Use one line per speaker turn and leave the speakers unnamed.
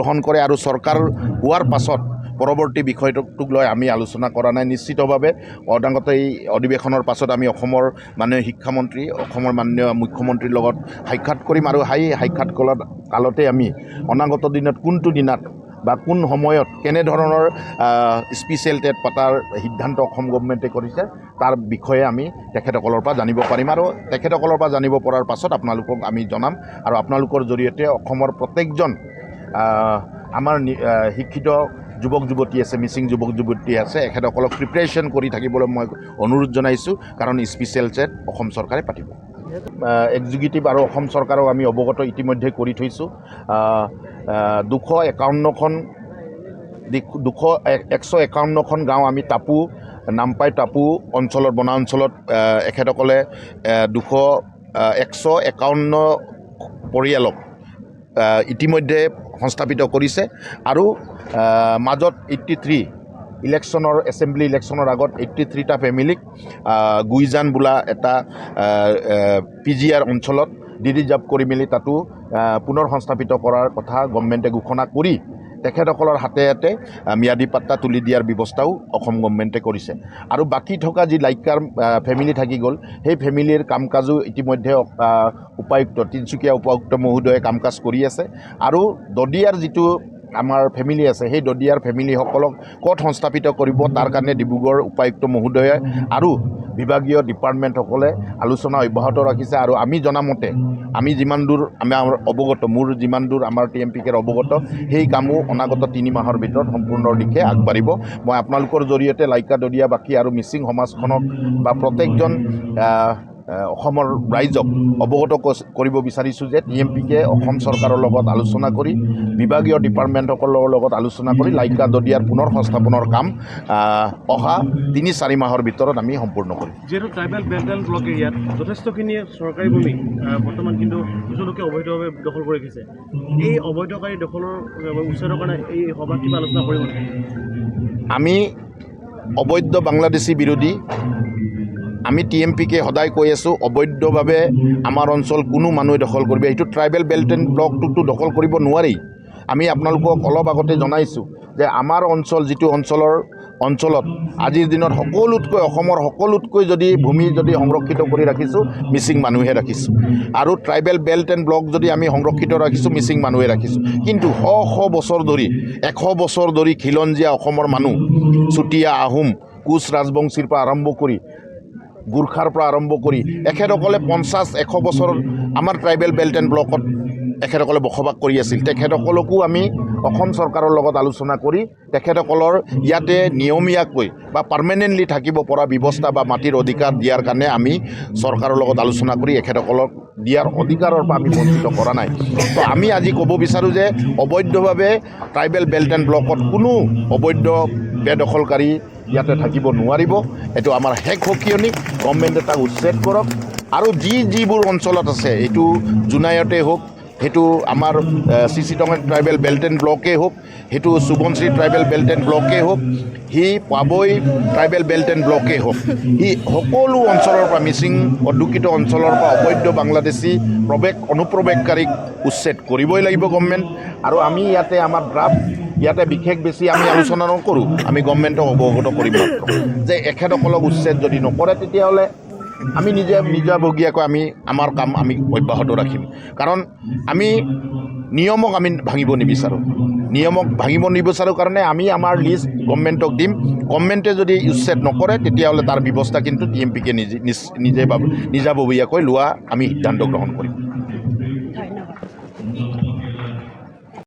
গ্ৰহণ কৰে আৰু চৰকাৰ হোৱাৰ পাছত পৰৱৰ্তী বিষয়টোক লৈ আমি আলোচনা কৰা নাই। নিশ্চিতভাৱে অনাগত এই অধিৱেশনৰ পাছত আমি অসমৰ মাননীয় শিক্ষামন্ত্ৰী, অসমৰ মাননীয় মুখ্যমন্ত্ৰীৰ লগত সাক্ষাৎ কৰিম আৰু সেই সাক্ষাৎ কালতে আমি অনাগত দিনত কোনটো দিনত বা কোন সময়ত কেনেধৰণৰ স্পেচিয়েল টেট পতাৰ সিদ্ধান্ত অসম গভৰ্ণমেণ্টে কৰিছে তাৰ বিষয়ে আমি তেখেতসকলৰ পৰা জানিব পাৰিম আৰু তেখেতসকলৰ পৰা জানিব পৰাৰ পাছত আপোনালোকক আমি জনাম আৰু আপোনালোকৰ জৰিয়তে অসমৰ প্ৰত্যেকজন আমাৰ শিক্ষিত যুৱক যুৱতী আছে, মিচিং যুৱক যুৱতী আছে, এখেতসকলক প্ৰিপেৰেশ্যন কৰি থাকিবলৈ মই অনুৰোধ জনাইছোঁ, কাৰণ স্পেচিয়েল টেট অসম চৰকাৰে পাতিব। এক্সিকিউটিভ আৰু অসম চৰকাৰক আমি অৱগত ইতিমধ্যে কৰি থৈছোঁ। 151খন গাঁও আমি টাপু নামপাই টাপু অঞ্চলত বনাঞ্চলত এখেতসকলে 151 পৰিয়ালক ইতিমধ্যে সংস্থাপিত কৰিছে আৰু মাজত 83 ইলেকশ্যনৰ এছেম্বলি ইলেকশ্যনৰ আগত 83টা ফেমিলিক গুইজান বোলা এটা PGR অঞ্চলত ডিৰিজাৰ্ভ কৰি মেলি তাতো পুনৰ সংস্থাপিত কৰাৰ কথা গভৰ্ণমেণ্টে ঘোষণা কৰি তেখেতসকলৰ হাতে হাতে ম্যাদী পাট্টা তুলি দিয়াৰ ব্যৱস্থাও অসম গভৰ্ণমেণ্টে কৰিছে আৰু বাকী থকা যি লাইকাৰ ফেমিলি থাকি গ'ল সেই ফেমিলিৰ কাম কাজো ইতিমধ্যে উপায়ুক্ত তিনিচুকীয়া উপায়ুক্ত মহোদয়ে কাম কাজ কৰি আছে আৰু দদিয়াৰ যিটো আমাৰ ফেমিলি আছে সেই দদিয়াৰ ফেমিলিসকলক ক'ত সংস্থাপিত কৰিব তাৰ কাৰণে ডিব্ৰুগড় উপায়ুক্ত মহোদয়ে আৰু বিভাগীয় ডিপাৰ্টমেণ্টসকলে আলোচনা অব্যাহত ৰাখিছে আৰু আমি জনামতে আমি যিমান দূৰ আমাৰ অৱগত মোৰ যিমান দূৰ আমাৰ TMPKৰ অৱগত সেই কামো অনাগত 3 মাহৰ ভিতৰত সম্পূৰ্ণৰ দিশে আগবাঢ়িব। মই আপোনালোকৰ জৰিয়তে লাইকা দদিয়াবাসী আৰু মিচিং সমাজখনক বা প্ৰত্যেকজন অসমৰ ৰাইজক অৱগত কৰিব বিচাৰিছোঁ যে TMPK অসম চৰকাৰৰ লগত আলোচনা কৰি বিভাগীয় ডিপাৰ্টমেণ্টসকলৰ লগত আলোচনা কৰি লাইকা দদিয়াৰ পুনৰ সংস্থাপনৰ কাম অহা 3-4 মাহৰ ভিতৰত আমি সম্পূৰ্ণ কৰিম।
যিহেতু ট্ৰাইবেল বেল্ট এণ্ড ব্লক এৰিয়াত যথেষ্টখিনি চৰকাৰী ভূমি বৰ্তমান কিন্তু কিছু লোকে অবৈধভাৱে দখল কৰি ৰাখিছে, এই অবৈধকাৰী দখলৰ উচ্ছেদৰ কাৰণে এই সভাত কিবা আলোচনা কৰিব?
আমি অবৈধ বাংলাদেশী বিৰোধী আমি TMPK সদায় কৈ আছোঁ, অবৈধভাৱে আমাৰ অঞ্চল কোনো মানুহে দখল কৰিব, এইটো ট্ৰাইবেল বেল্ট এণ্ড ব্লকটোতো দখল কৰিব নোৱাৰি। আমি আপোনালোকক অলপ আগতে জনাইছোঁ যে আমাৰ অঞ্চল যিটো অঞ্চলত আজিৰ দিনত সকলোতকৈ অসমৰ সকলোতকৈ যদি ভূমি যদি সংৰক্ষিত কৰি ৰাখিছোঁ মিচিং মানুহে ৰাখিছোঁ আৰু ট্ৰাইবেল বেল্ট এণ্ড ব্লক যদি আমি সংৰক্ষিত ৰাখিছোঁ মিচিং মানুহে ৰাখিছোঁ। কিন্তু শ বছৰ ধৰি 100 বছৰ ধৰি খিলঞ্জীয়া অসমৰ মানুহ চুতীয়া আহোম কোচ ৰাজবংশীৰ পৰা আৰম্ভ কৰি গোৰ্খাৰ পৰা আৰম্ভ কৰি এখেতসকলে 50-100 বছৰ আমাৰ ট্ৰাইবেল বেল্ট এণ্ড ব্লকত এখেতসকলে বসবাস কৰি আছিল। তেখেতসকলকো আমি অসম চৰকাৰৰ লগত আলোচনা কৰি তেখেতসকলৰ ইয়াতে নিয়মীয়াকৈ বা পাৰ্মানেণ্টলি থাকিব পৰা ব্যৱস্থা বা মাটিৰ অধিকাৰ দিয়াৰ কাৰণে আমি চৰকাৰৰ লগত আলোচনা কৰি এখেতসকলক দিয়াৰ অধিকাৰৰ পৰা আমি বঞ্চিত কৰা নাই। তো আমি আজি ক'ব বিচাৰোঁ যে অবৈধভাৱে ট্ৰাইবেল বেল্ট এণ্ড ব্লকত কোনো অবৈধ বেদখলকাৰী ইয়াতে থাকিব নোৱাৰিব। এইটো আমাৰ শেষ সকিয়নি, গভৰ্ণমেণ্টে তাক উচ্ছেদ কৰক আৰু যিবোৰ অঞ্চলত আছে এইটো জোনাইতে হওক, সেইটো আমাৰ চিচিটঙৰ ট্ৰাইবেল বেল্ট এণ্ড ব্লকেই হওক, সেইটো সুবনশ্ৰী ট্ৰাইবেল বেল্ট এণ্ড ব্লকেই হওক, সি পাবৈ ট্ৰাইবেল বেল্ট এণ্ড ব্লকেই হওক, সি সকলো অঞ্চলৰ পৰা মিচিং অধ্যুষিত অঞ্চলৰ পৰা অবৈধ বাংলাদেশী অনুপ্ৰৱেশকাৰীক উচ্ছেদ কৰিবই লাগিব গভৰ্ণমেণ্ট। আৰু আমি ইয়াতে আমাৰ ড্ৰাফ্ট ইয়াতে বিশেষ বেছি আমি আলোচনা নকৰোঁ, আমি গভৰ্ণমেণ্টক অৱগত কৰিম যে এখেতসকলক উচ্ছেদ যদি নকৰে তেতিয়াহ'লে আমি নিজাববীয়াকৈ আমাৰ কাম আমি অব্যাহত ৰাখিম। কাৰণ আমি নিয়মক আমি ভাঙিব নিবিচাৰোঁ কাৰণে আমি আমাৰ লিষ্ট গভৰ্ণমেণ্টক দিম। গভৰ্ণমেণ্টে যদি উচ্ছেদ নকৰে তেতিয়াহ'লে তাৰ ব্যৱস্থা কিন্তু TMPK নিজাববীয়াকৈ লোৱা আমি সিদ্ধান্ত গ্ৰহণ কৰিম।